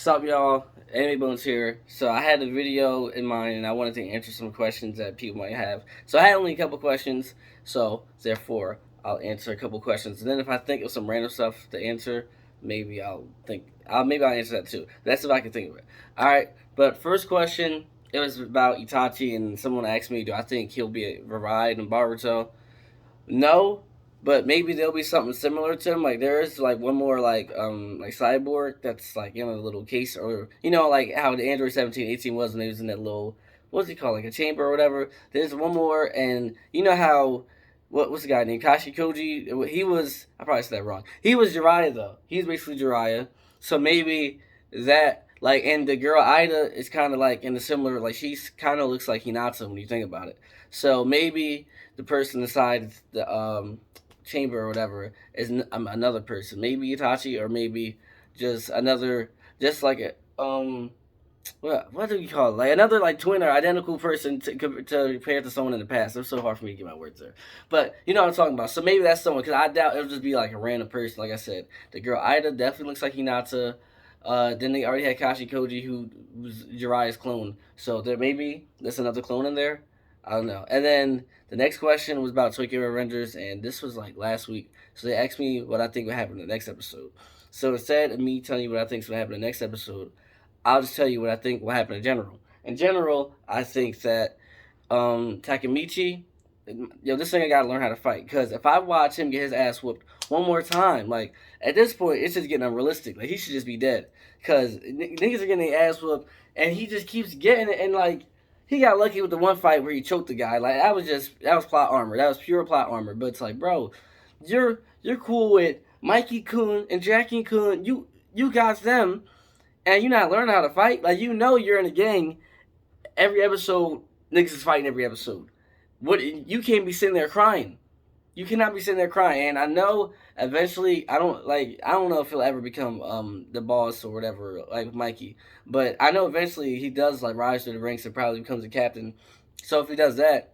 What's up, y'all? Anime Bones here. So I had a video in mind, and I wanted to answer some questions that people might have. So I had only a couple questions, so therefore I'll answer a couple questions. And then if I think of some random stuff to answer, maybe I'll answer that too. That's if I can think of it. All right. But first question, it was about Itachi, and someone asked me, do I think he'll be revived in Baruto? No, but maybe there'll be something similar to him. Like there is like one more like cyborg that's like in a little case, or like how the Android 1718 was when he was in that little, what's he called, like a chamber or whatever. There's one more, and you know how what's the guy named Kashi Koji? He was, I probably said that wrong. He was Jiraiya though. He's basically Jiraiya. So maybe that, like, and the girl Ida is kind of like in a similar, like she's kind of looks like Hinata when you think about it. So maybe the person inside the chamber or whatever is another person. Maybe Itachi, or maybe just another, just like a what do you call it? Like another like twin or identical person to compare to someone in the past. It's so hard for me to get my words there, but you know what I'm talking about. So maybe that's someone, because I doubt it'll just be like a random person. Like I said, the girl Ida definitely looks like Hinata. Then they already had Kashi Koji, who was Jiraiya's clone. So there maybe there's another clone in there. I don't know. And then the next question was about Tokyo Revengers, and this was like last week. So they asked me what I think would happen in the next episode. So instead of me telling you what I think is going to happen in the next episode, I'll just tell you what I think will happen in general. In general, I think that Takemichi, this thing I gotta learn how to fight. Because if I watch him get his ass whooped one more time, like at this point, it's just getting unrealistic. Like he should just be dead. Because niggas are getting their ass whooped, and he just keeps getting it. And like he got lucky with the one fight where he choked the guy. Like that was plot armor. That was pure plot armor. But it's like, bro, you're cool with Mikey Kun and Jackie Kun. You got them, and you're not learning how to fight. Like you're in a gang. Every episode, niggas is fighting every episode. What, you can't be sitting there crying. You cannot be sitting there crying. And I know eventually, I don't know if he'll ever become the boss or whatever, like Mikey. But I know eventually he does like rise through the ranks and probably becomes a captain. So if he does that,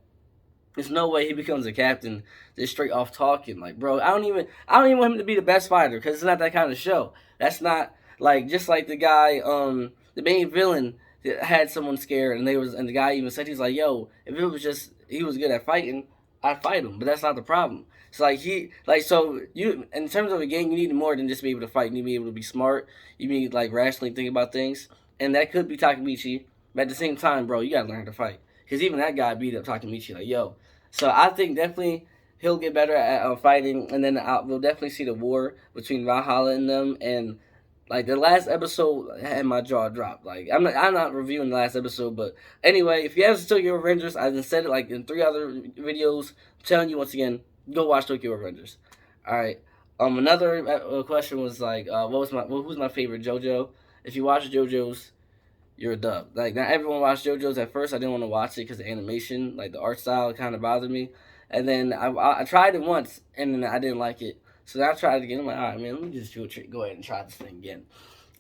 there's no way he becomes a captain just straight off talking. Like, bro, I don't even want him to be the best fighter, because it's not that kind of show. That's not like, just like the guy, the main villain had someone scared, and the guy even said, he's like, yo, if it was just he was good at fighting, I'd fight him. But that's not the problem. It's like so you, in terms of a game, you need more than just be able to fight. You need to be able to be smart. You need like rationally think about things, and that could be Takemichi. But at the same time, bro, you gotta learn how to fight, because even that guy beat up Takemichi. Like, yo, so I think definitely he'll get better at fighting, and then we'll definitely see the war between Valhalla and them. And like the last episode had my jaw dropped. Like I'm not reviewing the last episode, but anyway, if you haven't seen Tokyo Revengers, I've said it like in 3 other videos. I'm telling you once again, go watch Tokyo Revengers. All right. Another question was like, who's my favorite JoJo? If you watch JoJo's, you're a dub. Like, not everyone watched JoJo's. At first, I didn't want to watch it because the animation, like the art style, kind of bothered me. And then I tried it once, and then I didn't like it. So then I tried it again. I'm like, all right, man, let me just go ahead and try this thing again.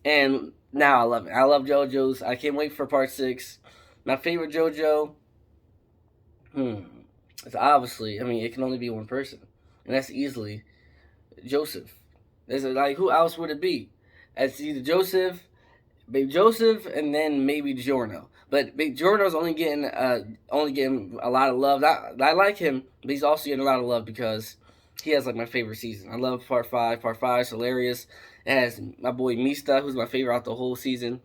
And now I love it. I love JoJo's. I can't wait for part 6. My favorite JoJo, it's obviously, I mean, it can only be one person, and that's easily Joseph. There's like, who else would it be? It's either Joseph, Baby Joseph, and then maybe Giorno. But Big Giorno's only getting a lot of love. I like him, but he's also getting a lot of love because he has like my favorite season. I love part 5. Part 5 is hilarious. It has my boy Mista, who's my favorite out the whole season.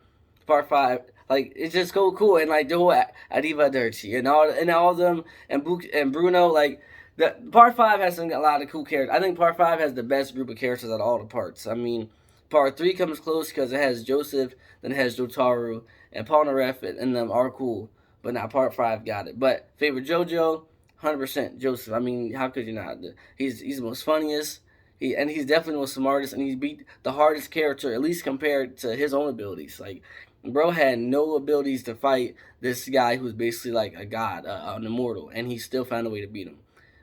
Part 5, like, it's just so cool, and like the whole Adiva Dirty and all of them, and Bruno, like. The part 5 has a lot of cool characters. I think part 5 has the best group of characters out of all the parts. I mean, part 3 comes close because it has Joseph, then it has Jotaro, and Polnareff, and them are cool. But now part 5 got it. But favorite JoJo, 100% Joseph. I mean, how could you not? He's the most funniest. He's definitely the most smartest, and he beat the hardest character, at least compared to his own abilities. Like, bro had no abilities to fight this guy who's basically like a god, an immortal, and he still found a way to beat him,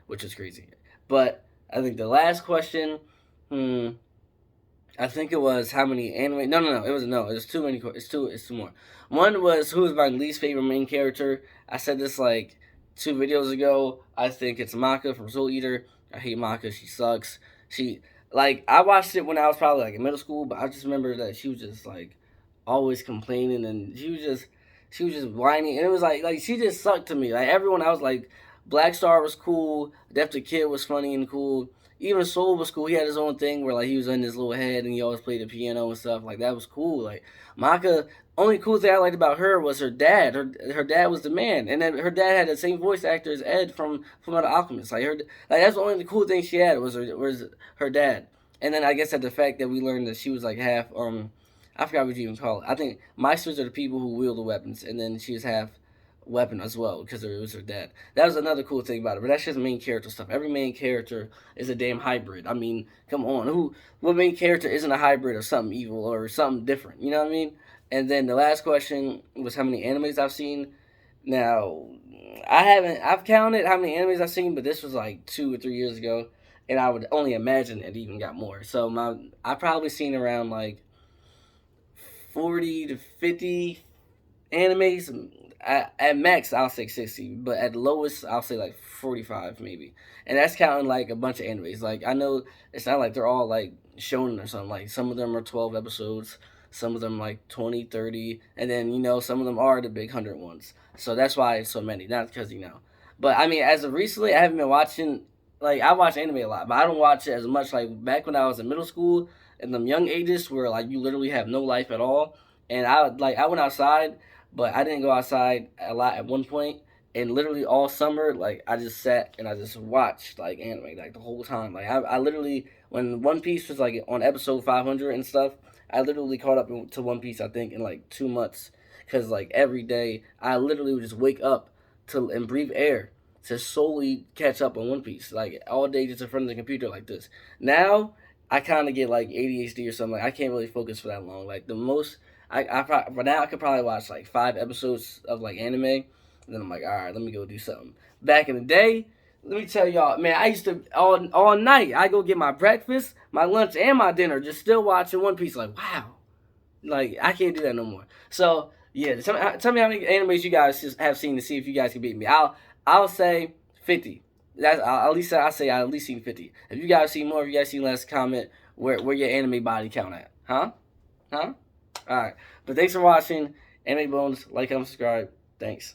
which is crazy. But I think the last question, I think it was how many anime. No. It was no. It was too many. It's two. It's two more. One was who is my least favorite main character. I said this like 2 videos ago. I think it's Maka from Soul Eater. I hate Maka. She sucks. She, like, I watched it when I was probably like in middle school, but I just remember that she was just like always complaining, and she was just whiny, and it was like she just sucked to me. Like everyone else, like Black Star was cool, Death the Kid was funny and cool. Even Soul was cool. He had his own thing where like he was in his little head and he always played the piano and stuff. Like that was cool. Like Maka, only cool thing I liked about her was her dad. Her dad was the man, and then her dad had the same voice actor as Ed from The Alchemist. Like that's the only cool thing she had was her dad. And then I guess that the fact that we learned that she was like half I forgot what you even call it. I think Meisters are the people who wield the weapons, and then she was half weapon as well because it was her dad. That was another cool thing about it. But that's just main character stuff. Every main character is a damn hybrid. I mean, come on, what main character isn't a hybrid or something evil or something different? You know what I mean? And then the last question was how many animes I've seen. Now, I've counted how many animes I've seen, but this was like 2 or 3 years ago, and I would only imagine it even got more. So I probably seen around like 40 to 50 animes. At max, I'll say 60, but at lowest, I'll say like 45 maybe. And that's counting like a bunch of animes. Like, I know it's not like they're all like shonen or something. Like, some of them are 12 episodes, some of them like 20, 30, and then, some of them are the big 100 ones. So that's why it's so many, not because. But I mean, as of recently, I haven't been watching, like, I watch anime a lot, but I don't watch it as much. Like, back when I was in middle school, in them young ages where like you literally have no life at all. And I went outside, but I didn't go outside a lot at one point. And literally all summer, like I just sat and I just watched like anime like the whole time. Like I literally when One Piece was like on episode 500 and stuff, I literally caught up to One Piece I think in like 2 months because like every day I literally would just wake up to and breathe air to solely catch up on One Piece like all day just in front of the computer like this. Now I kind of get like ADHD or something. Like I can't really focus for that long. Like the most for now I could probably watch like 5 episodes of like anime, and then I'm like, all right, let me go do something. Back in the day, let me tell y'all, man, I used to all night. I go get my breakfast, my lunch, and my dinner, just still watching One Piece. Like wow, like I can't do that no more. So yeah, tell me how many animes you guys have seen to see if you guys can beat me. I'll say 50. I'll say I at least seen 50. If you guys see more, if you guys see less, comment where your anime body count at, huh? Huh? All right. But thanks for watching. Anime Bones. Like, comment, subscribe. Thanks.